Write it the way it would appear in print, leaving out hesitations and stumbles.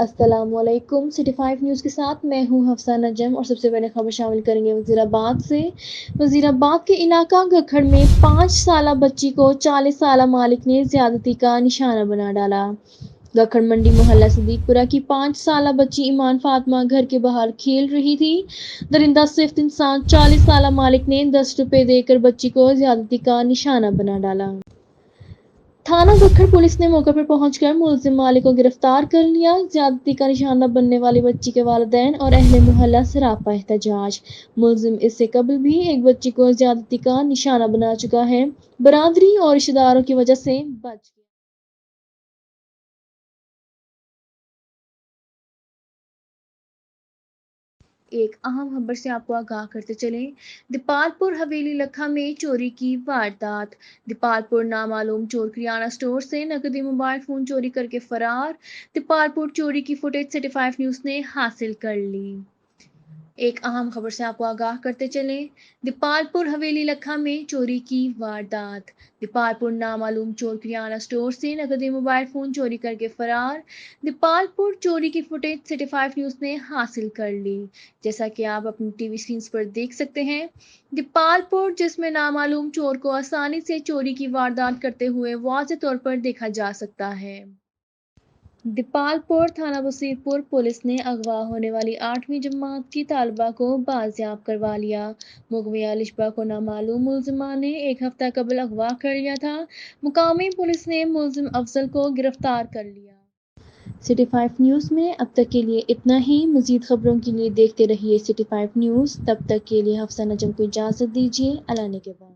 السلام علیکم۔ City 5 news کے ساتھ میں ہوں حفصہ نجم اور سب سے پہلے خبر شامل کریں گے وزیر آباد سے۔ وزیر آباد کے علاقہ گکھڑ میں 5 سالہ بچی کو 40 سالہ مالک نے زیادتی کا نشانہ بنا ڈالا۔ گکھڑ منڈی محلہ صدیق پورہ کی 5 سالہ بچی ایمان فاطمہ گھر کے باہر کھیل رہی تھی۔ درندہ صفت انسان 40 سالہ مالک نے 10 روپے دے کر بچی کو زیادتی کا نشانہ بنا ڈالا۔ تھانہ گکھڑ پولیس نے موقع پر پہنچ کر ملزم مالک کو گرفتار کر لیا۔ زیادتی کا نشانہ بننے والی بچی کے والدین اور اہل محلہ سراپا احتجاج۔ ملزم اس سے قبل بھی ایک بچی کو زیادتی کا نشانہ بنا چکا ہے، برادری اور رشتہ داروں کی وجہ سے بچ گیا۔ ایک اہم خبر سے آپ کو آگاہ کرتے چلیں۔ دیپال پور حویلی لکھا میں چوری کی واردات۔ دیپال پور نامعلوم چور کریانہ اسٹور سے نقدی موبائل فون چوری کر کے فرار۔ دیپال پور چوری کی فوٹیج سٹی 5 نیوز نے حاصل کر لی۔ ایک اہم خبر سے آپ کو آگاہ کرتے چلیں۔ دیپال پور حویلی لکھا میں چوری کی واردات۔ دیپال پور نامعلوم چور کریانہ اسٹور سے نقدی موبائل فون چوری کر کے فرار۔ دیپال پور چوری کی فوٹیج سٹی 5 نیوز نے حاصل کر لی۔ جیسا کہ آپ اپنی ٹی وی اسکرینز پر دیکھ سکتے ہیں، دیپال پور جس میں نامعلوم چور کو آسانی سے چوری کی واردات کرتے ہوئے واضح طور پر دیکھا جا سکتا ہے۔ دیپال پور تھانہ بصیر پور پولیس نے اغوا ہونے والی 8ویں جماعت کی طالبہ کو بازیاب کروا لیا۔ مغویہ الشبہ کو نامعلوم ملزمان نے ایک ہفتہ قبل اغوا کر لیا تھا۔ مقامی پولیس نے ملزم افضل کو گرفتار کر لیا۔ سٹی 5 نیوز میں اب تک کے لیے اتنا ہی۔ مزید خبروں کے لیے دیکھتے رہیے سٹی 5 نیوز۔ تب تک کے لیے حفصہ نجم کو اجازت دیجیے۔ اللہ نے کے بعد۔